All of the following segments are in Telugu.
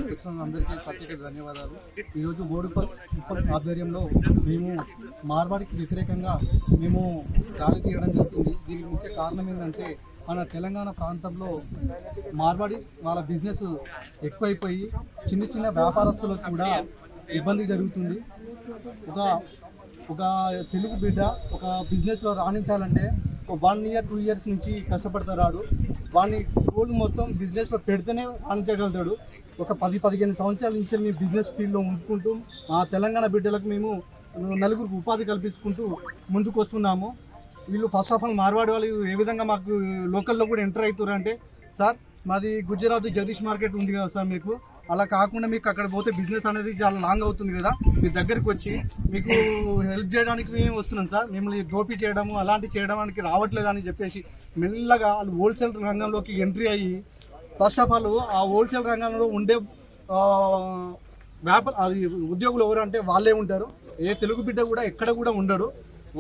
ఇక్కడికి వచ్చిన అందరికీ ప్రత్యేక ధన్యవాదాలు. ఈరోజు బోడుపల్ ఆధ్వర్యంలో మేము మార్వాడికి వ్యతిరేకంగా మేము ర్యాలీ తీయడం జరుగుతుంది. దీనికి ముఖ్య కారణం ఏంటంటే మన తెలంగాణ ప్రాంతంలో మార్వాడి వాళ్ళ బిజినెస్ ఎక్కువైపోయి చిన్న చిన్న వ్యాపారస్తులకు కూడా ఇబ్బంది జరుగుతుంది. ఒక తెలుగు బిడ్డ ఒక బిజినెస్లో రాణించాలంటే ఒక 1 year 2 years నుంచి కష్టపడతాడు. వాడిని గోల్ మొత్తం బిజినెస్లో పెడితేనే రాణించగలుగుతాడు. ఒక 10-15 సంవత్సరాల నుంచి మేము బిజినెస్ ఫీల్డ్లో ఉంటుకుంటూ మా తెలంగాణ బిడ్డలకు మేము నలుగురికి ఉపాధి కల్పించుకుంటూ ముందుకు వస్తున్నాము. వీళ్ళు ఫస్ట్ ఆఫ్ ఆల్ మార్వాడి వాళ్ళు ఏ విధంగా మాకు లోకల్లో కూడా ఎంటర్ అవుతారు అంటే, సార్ మాది గుజరాత్ జగదీష్ మార్కెట్ ఉంది కదా సార్, మీకు అలా కాకుండా మీకు అక్కడ పోతే బిజినెస్ అనేది చాలా లాంగ్ అవుతుంది కదా, మీ దగ్గరికి వచ్చి మీకు హెల్ప్ చేయడానికి మేము వస్తున్నాం సార్, మిమ్మల్ని దోపీ చేయడము అలాంటివి చేయడానికి రావట్లేదు అని చెప్పేసి మెల్లగా వాళ్ళు హోల్సేల్ రంగంలోకి ఎంట్రీ అయ్యి ఫస్ట్ ఆఫ్ ఆల్ ఆ హోల్సేల్ రంగంలో ఉండే ఉద్యోగులు ఎవరు అంటే వాళ్ళే ఉంటారు. ఏ తెలుగు బిడ్డ కూడా ఎక్కడ కూడా ఉండడు.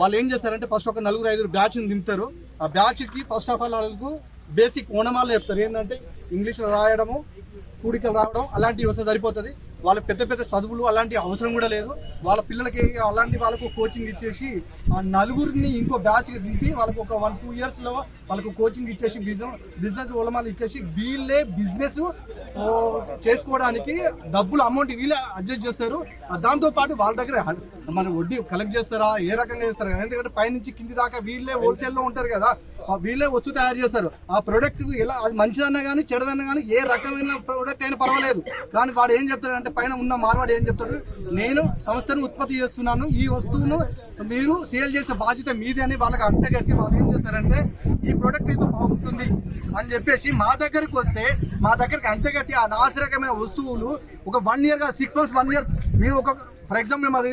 వాళ్ళు ఏం చేస్తారంటే ఫస్ట్ ఒక 4-5 బ్యాచ్ని దింపుతారు. ఆ బ్యాచ్కి ఫస్ట్ ఆఫ్ ఆల్ వాళ్ళకు బేసిక్ ఓనమాలు చెప్తారు. ఏంటంటే ఇంగ్లీష్లో రాయడము, కూడికలు రావడం అలాంటివి వస్తే సరిపోతుంది. వాళ్ళ పెద్ద పెద్ద చదువులు అలాంటి అవసరం కూడా లేదు. వాళ్ళ పిల్లలకి అలాంటి వాళ్ళకు కోచింగ్ ఇచ్చేసి ఆ నలుగురిని ఇంకో బ్యాచ్కి దింపి వాళ్ళకు ఒక 1-2 yearsలో వాళ్ళకు కోచింగ్ ఇచ్చేసి బిజినెస్ ఓలమాలు ఇచ్చేసి వీళ్ళే బిజినెస్ చేసుకోవడానికి డబ్బులు అమౌంట్ వీళ్ళే అడ్జస్ట్ చేస్తారు. దాంతోపాటు వాళ్ళ దగ్గర మరి వడ్డీ కలెక్ట్ చేస్తారా, ఏ రకంగా చేస్తారా, ఎందుకంటే పైనుంచి కింది దాకా వీళ్ళే హోల్సేల్లో ఉంటారు కదా, వీళ్ళే వస్తువు తయారు చేస్తారు. ఆ ప్రోడక్ట్ ఎలా అది మంచిదన్నా కానీ చెడదన్నా కానీ ఏ రకమైన ప్రోడక్ట్ అయినా పర్వాలేదు, కానీ వాడు ఏం చెప్తాడంటే పైన ఉన్న మార్వాడు ఏం చెప్తాడు, నేను సంస్థను ఉత్పత్తి చేస్తున్నాను, ఈ వస్తువును మీరు సేల్ చేసే బాధ్యత మీదే అని వాళ్ళకి అంటగట్టి వాళ్ళు ఏం చేస్తారంటే ఈ ప్రోడక్ట్ అయితే బాగుంటుంది అని చెప్పేసి మా దగ్గరికి వస్తే మా దగ్గరికి అంటగట్టి ఆ నాసిరకమైన వస్తువులు ఒక 1 year 6 months 1 year మేము ఒక ఫర్ ఎగ్జాంపుల్ మాది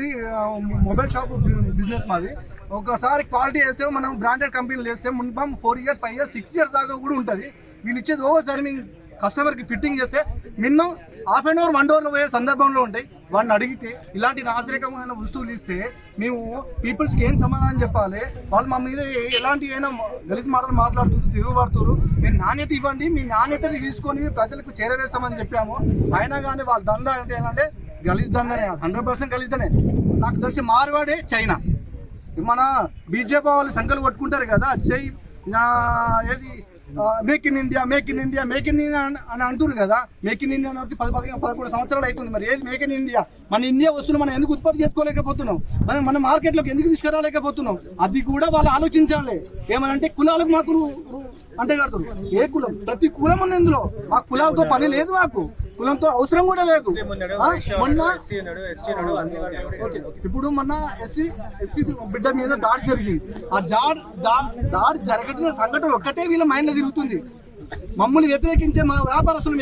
మొబైల్ షాప్ బిజినెస్ మాది, ఒకసారి క్వాలిటీ వేస్తే మనం బ్రాండెడ్ కంపెనీలు వేస్తే మినిమం 4 years 5 years 6 years దాకా కూడా ఉంటుంది. వీళ్ళు ఇచ్చేది ఓవర్సారి మేము కస్టమర్కి ఫిట్టింగ్ చేస్తే మినిమం 1/2 hour 1 hourలో పోయే సందర్భంలో ఉంటాయి. వాడిని అడిగితే ఇలాంటి నాసిరకమైన వస్తువులు ఇస్తే మేము పీపుల్స్కి ఏం సమాధానం చెప్పాలి? వాళ్ళు మా మీద ఎలాంటి అయినా గలిసి మాటలు మాట్లాడుతున్నారు, తిరుగుబడుతున్నారు. మీరు నాణ్యత ఇవ్వండి, మీ నాణ్యతని తీసుకొని ప్రజలకు చేరవేస్తామని చెప్పాము. అయినా కానీ వాళ్ళ దందా అంటే ఏంటంటే గలీజ్ దందనే, 100% గలీజ్దనే. నాకు తెలిసి మార్వాడే చైనా. మన బీజేపీ వాళ్ళు సంఖ్యలు కొట్టుకుంటారు కదా, ఏది make in India make in India make in India అని అంటారు కదా. మేక్ ఇన్ ఇండియా వచ్చి 11 సంవత్సరాలు అవుతుంది. మరి ఏది మేక్ ఇన్ ఇండియా? మన ఇండియా వస్తువులు మనం ఎందుకు ఉత్పత్తి చేసుకోలేకపోతున్నాం? మన మార్కెట్లోకి ఎందుకు తీసుకురాలేకపోతున్నాం? అది కూడా వాళ్ళు ఆలోచించాలి. ఏమనంటే కులాలకు మాకు అంటే కడతారు. ఏ కులం? ప్రతి కులం ఉంది ఇందులో. మాకు కులాలతో పని లేదు, మాకు కులంతో అవసరం కూడా లేదు. ఇప్పుడు మొన్న ఎస్సీ బిడ్డ మీద దాడి జరిగింది. ఆ దాడి జరగటిన సంఘటన ఒక్కటే వీళ్ళ మైండ్లో తిరుగుతుంది. మమ్మల్ని వ్యతిరేకించే మా వ్యాపారస్తులను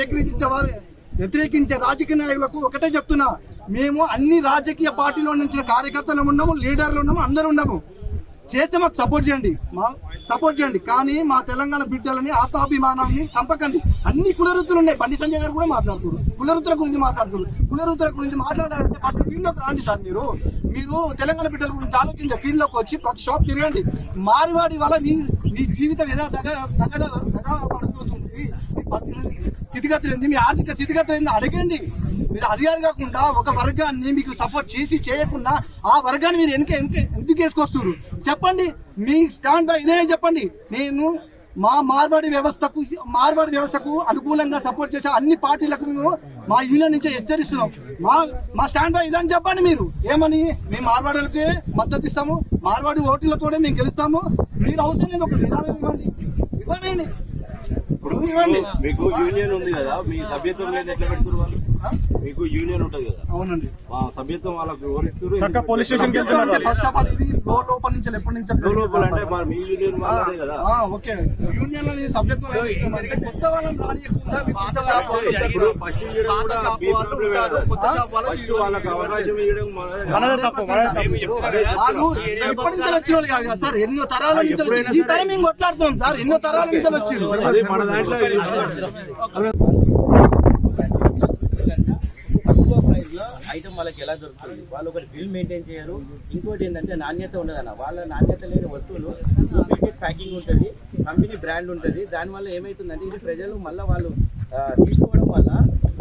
వ్యతిరేకించే రాజకీయ నాయకులకు ఒకటే చెప్తున్నా, మేము అన్ని రాజకీయ పార్టీలో నుంచి కార్యకర్తలు ఉన్నాము, లీడర్లు ఉన్నాము, అందరూ ఉన్నాము. చేస్తే మాకు సపోర్ట్ చేయండి, కానీ మా తెలంగాణ బిడ్డలని ఆత్మాభిమానాన్ని చంపకండి. అన్ని కులవృత్తులు ఉన్నాయి. బండి సంజయ్ గారు కూడా మాట్లాడుతున్నారు, కులవృత్తుల గురించి మాట్లాడాలంటే ఫస్ట్ ఫీల్డ్లోకి రాండి సార్. మీరు తెలంగాణ బిడ్డల గురించి ఆలోచించే ఫీల్డ్లోకి వచ్చి ప్రతి షాప్ తిరగండి. మార్వాడి వల్ల మీ జీవితం ఏదో పడుతుంది, స్థితిగతులు మీ ఆర్థిక స్థితిగతులు అడగండి. మీరు అధికారి కాకుండా ఒక వర్గాన్ని మీకు సపోర్ట్ చేయకుండా ఆ వర్గాన్ని మీరు ఎందుకు వేసుకొస్తారు చెప్పండి. మీ స్టాండ్ బై ఇదే చెప్పండి. నేను మా మార్వాడి వ్యవస్థకు అనుకూలంగా సపోర్ట్ చేసే అన్ని పార్టీలకు మేము మా యూనియన్ నుంచి హెచ్చరిస్తున్నాం. మా స్టాండ్ బై ఇదని చెప్పండి. మీరు ఏమని మేము మార్వాడులకే మద్దతు ఇస్తాము, మార్వాడి ఓట్లతోనే మేము గెలుస్తాము. మీరు అవసరం లేదు, ఒక విధానం ఇవ్వండి. మీకు యూనియన్ ఉంది కదా, మీ సభ్యత్వం లేదు ఎట్లా పెడుతున్నారు వాళ్ళు? మీకు యూనియన్ ఉంటుంది కదా? అవునండి. సభ్యత్వం వాళ్ళకి వివరిస్తారు. Police station first of all ఇది లోపల నుంచి ఎప్పటి నుంచి లోపల అంటే మీ యూనియన్ వాళ్ళదే కదా. ఓకే, యూనియన్ లో సభ్యత్వం కొత్త వాళ్ళని రానియకుండా వాళ్ళకి అవకాశం ఇవ్వడం వాళ్ళు ఇప్పటి నుంచి వచ్చిన వాళ్ళు కాదు కదా సార్, ఎన్నో తరాల నుంచి ఈ తరం మేము కొట్లాడుతున్నాం సార్, ఎన్నో తరాల నుంచి వచ్చారు. మన దాంట్లో ఐటమ్ వాళ్ళకి ఎలా దొరుకుతుంది? వాళ్ళు ఒకటి బిల్ మెయింటైన్ చేయరు. ఇంకోటి ఏంటంటే నాణ్యత ఉండదన్న. వాళ్ళ నాణ్యత లేని వస్తువులు డూప్లికేట్ ప్యాకింగ్ ఉంటుంది, కంపెనీ బ్రాండ్ ఉంటుంది. దానివల్ల ఏమవుతుందంటే ఇది ప్రజలు మళ్ళీ వాళ్ళు తీసుకోవడం వల్ల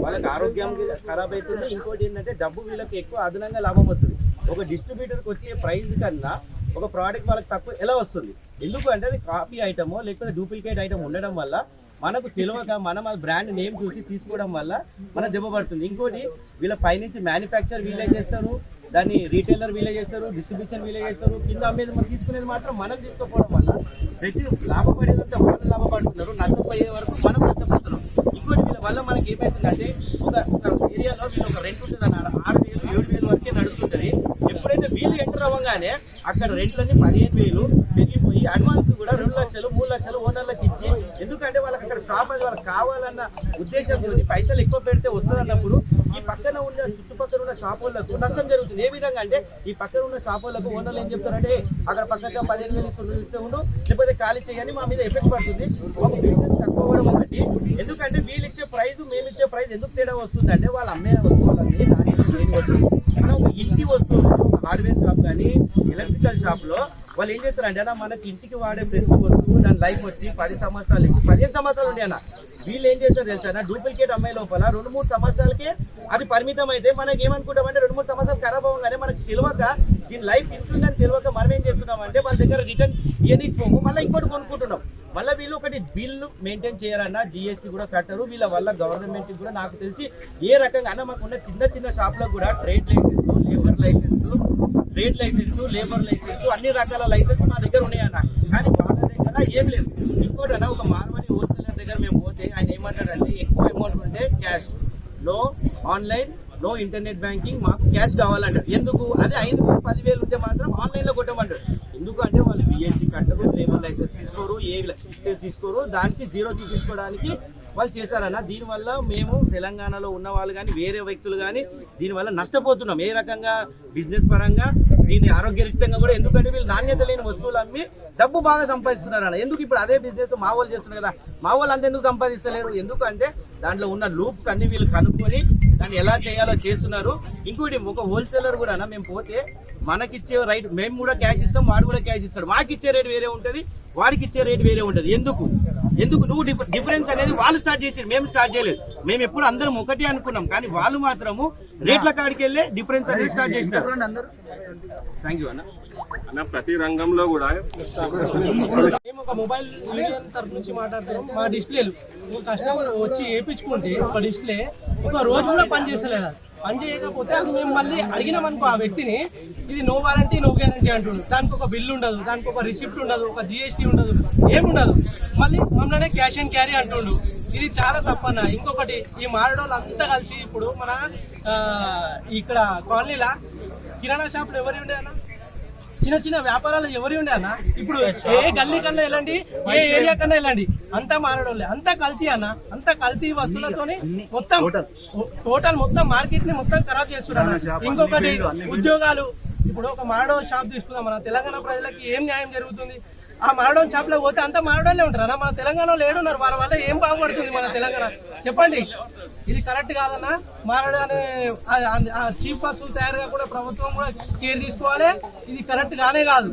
వాళ్ళకి ఆరోగ్యం ఖరాబ్ అవుతుంది. ఇంకోటి ఏంటంటే డబ్బు వీళ్ళకి ఎక్కువ అదనంగా లాభం వస్తుంది. ఒక డిస్ట్రిబ్యూటర్కి వచ్చే ప్రైస్ కన్నా ఒక ప్రోడక్ట్ వాళ్ళకి తక్కువ ఎలా వస్తుంది? ఎందుకు అంటే అది కాపీ ఐటమో లేకపోతే డూప్లికేట్ ఐటమ్ ఉండడం వల్ల మనకు తెలియక మనం ఆ బ్రాండ్ నేమ్ చూసి తీసుకోవడం వల్ల మన దెబ్బ పడుతుంది. ఇంకోటి వీళ్ళ పైనుంచి మ్యానుఫ్యాక్చర్ వీళ్ళే చేస్తారు, దాన్ని రీటైలర్ వీళ్ళే చేస్తారు, డిస్ట్రిబ్యూషన్ వీళ్ళే చేస్తారు, కింద అమ్మేది మనం తీసుకునేది మాత్రం మనం తీసుకోవడం వల్ల ప్రతి లాభపడేదంతా వాళ్ళు లాభపడుతున్నారు, నష్టపోయే వరకు మనం నష్టపోతున్నాం. ఇంకోటి వీళ్ళ వల్ల మనకి ఏమవుతుందంటే ఒక ఏరియాలో వీళ్ళు ఒక రెంట్ ఉంటుంది అన్న 6,000 7,000 వరకే నడుస్తుంటది. ఎప్పుడైతే వీళ్ళు ఎంటర్ అవ్వగానే అక్కడ రెంట్లన్నీ 15,000 పెరిగిపోయి అడ్వాన్స్ కూడా 2 లక్షలు 3 లక్షలు ఓనర్లకు ఇచ్చి, ఎందుకంటే వాళ్ళకి అక్కడ షాప్ అది వాళ్ళకి కావాలన్న ఉద్దేశంతో పైసలు ఎక్కువ పెడితే వస్తుంది అన్నప్పుడు ఈ పక్కన ఉన్న చుట్టుపక్కల ఉన్న షాప్ వాళ్ళకు నష్టం జరుగుతుంది. ఏ విధంగా అంటే ఈ పక్కన ఉన్న షాప్ వాళ్ళకు ఓనర్లు ఏం చెప్తారంటే అక్కడ పక్కన షాప్ 15,000 ఇస్తే ఉండు, లేకపోతే ఖాళీ చేయని మా మీద ఎఫెక్ట్ పడుతుంది. ఒక బిజినెస్ తక్కువ అవ్వడం ఒకటి. ఎందుకంటే వీళ్ళు ఇచ్చే ప్రైస్ మేము ఇచ్చే ప్రైస్ ఎందుకు తేడా వస్తుంది అంటే వాళ్ళు అమ్మే వస్తువులన్నీ దాని వస్తుంది. ఒక ఇంటి వస్తువులు హార్డ్వేర్ షాప్ కానీ ఎలక్ట్రికల్ షాప్ లో వాళ్ళు ఏం చేస్తారంటే అన్న మనకి ఇంటికి వాడే ప్రతి వస్తువు దాని లైఫ్ వచ్చి 10 సంవత్సరాలు ఇచ్చి 15 సంవత్సరాలు ఉండే అన్న. వీళ్ళు ఏం చేస్తారు తెలుసా, డూప్లికేట్ అమ్మాయి లోపల 2-3 సంవత్సరాలకే అది పరిమితం అయితే మనకి ఏమనుకుంటామంటే 2-3 సంవత్సరాలు ఖరాబ్ అవ్వగానే మనకు తెలియక దీని లైఫ్ ఇంటుందని తెలియక మనం ఏం చేస్తున్నామంటే వాళ్ళ దగ్గర రిటర్న్ ఇవ్వనిపోము, మళ్ళీ ఇంకోటి కొనుక్కుంటున్నాం. మళ్ళీ వీళ్ళు ఒకటి బిల్లు మెయింటైన్ చేయాలన్నా జిఎస్టీ కూడా కట్టరు. వీళ్ళ వల్ల గవర్నమెంట్ కూడా నాకు తెలిసి ఏ రకంగా అన్న మాకున్న చిన్న చిన్న షాప్లో కూడా ట్రేడ్ లైసెన్స్ లేబర్ లైసెన్స్ అన్ని రకాల లైసెన్స్ మా దగ్గర ఉన్నాయన్న. కానీ వాళ్ళ దగ్గర ఏం లేదు. ఇంకోటి అన్న ఒక మార్వాడి హోల్సేలర్ దగ్గర మేము పోతే ఆయన ఏమంటాడంటే ఎక్కువ అమౌంట్ ఉంటే cash, no online, no internet banking, మాకు క్యాష్ కావాలంటారు. ఎందుకు? అదే 5,000 10,000 ఉంటే మాత్రం ఆన్లైన్లో కొట్టమంటారు. ఎందుకు అంటే వాళ్ళు జిఎస్టీ కట్టరు, లేబర్ లైసెన్స్ తీసుకోరు, ఏ లైసెన్స్ తీసుకోరు, దానికి జీరో చూపించుకోవడానికి వాళ్ళు చేశారన్న. దీనివల్ల మేము తెలంగాణలో ఉన్న వాళ్ళు కానీ వేరే వ్యక్తులు కానీ దీనివల్ల నష్టపోతున్నాం. ఏ రకంగా బిజినెస్ పరంగా దీన్ని ఆరోగ్యరీత్యంగా కూడా. ఎందుకంటే వీళ్ళు నాణ్యత లేని వస్తువులు అమ్మి డబ్బు బాగా సంపాదిస్తున్నారు అన్న. ఎందుకు ఇప్పుడు అదే బిజినెస్ మా వాళ్ళు చేస్తున్నారు కదా, మా వాళ్ళు అంత ఎందుకు సంపాదిస్తలేరు? ఎందుకంటే దాంట్లో ఉన్న లూప్స్ అన్ని వీళ్ళు కనుక్కొని దాన్ని ఎలా చేయాలో చేస్తున్నారు. ఇంకోటి ఒక హోల్సేలర్ కూడా అన్న మేము పోతే మనకిచ్చే రైట్ మేము కూడా క్యాష్ ఇస్తాం, వాడు కూడా క్యాష్ ఇస్తాడు. మాకు ఇచ్చే రేట్ వేరే ఉంటుంది, వాడికి ఇచ్చే రేట్ వేరే ఉంటుంది. ఎందుకు నువ్వు డిఫరెన్స్ అనేది వాళ్ళు స్టార్ట్ చేసి మేము స్టార్ట్ చేయలేదు. మేము ఎప్పుడు అందరం ఒకటి అనుకున్నాం, కానీ వాళ్ళు మాత్రము రేట్ల కాడికి వెళ్ళి డిఫరెన్స్ అనేది స్టార్ట్ చేసినారు. థ్యాంక్ యూ అన్న. ప్రతి రంగంలో కూడా మేము ఒక మొబైల్ యూనియన్ తరఫు నుంచి మాట్లాడుతున్నాం. మా డిస్ప్లేలు ఒక కస్టమర్ వచ్చి వేయించుకుంటే ఒక డిస్ప్లే ఒక రోజు కూడా పనిచేసలేదు. పని చేయకపోతే అది మేము మళ్ళీ అడిగినామనుకో ఆ వ్యక్తిని, ఇది నో వారంటీ నో గ్యారంటీ అంటుండు. దానికి ఒక బిల్లు ఉండదు, దానికి ఒక రిసిప్ట్ ఉండదు, ఒక జిఎస్టీ ఉండదు, ఏముండదు. మళ్ళీ మమ్మల్నే క్యాష్ అండ్ క్యారీ అంటుండు. ఇది చాలా తప్పన్న. ఇంకొకటి ఈ మారడోళ్ళు అంతా కలిసి ఇప్పుడు మన ఇక్కడ కాలనీలా కిరాణా షాపులు ఎవరి ఉండే అన్న, చిన్న చిన్న వ్యాపారాలు ఎవరి ఉండే అన్న. ఇప్పుడు ఏ గల్లీ కన్నా వెళ్ళండి, ఏ ఏరియా కన్నా వెళ్ళండి, అంతా మారడోళ్ళే, అంతా కల్తీ అన్న. అంతా కల్తీ వస్తువులతోని మొత్తం టోటల్ మొత్తం మార్కెట్ ని మొత్తం ఖరాబ్ చేస్తున్నారు. ఇంకొకటి ఉద్యోగాలు. ఇప్పుడు ఒక మారడో షాప్ తీసుకుందాం, మన తెలంగాణ ప్రజలకి ఏం న్యాయం జరుగుతుంది? ఆ మారడో షాప్ లో పోతే అంతా మారడోళ్ళే ఉంటారు. మన తెలంగాణలో ఏడున్నారు? వాళ్ళ వల్ల ఏం బాగుపడుతుంది మన తెలంగాణ? చెప్పండి. ఇది కరెక్ట్ కాదన్నా. మారడు అనే చీఫ్ బస్సులు తయారుగా కూడా ప్రభుత్వం కూడా కేర్ తీసుకోవాలి. ఇది కరెక్ట్ గానే కాదు.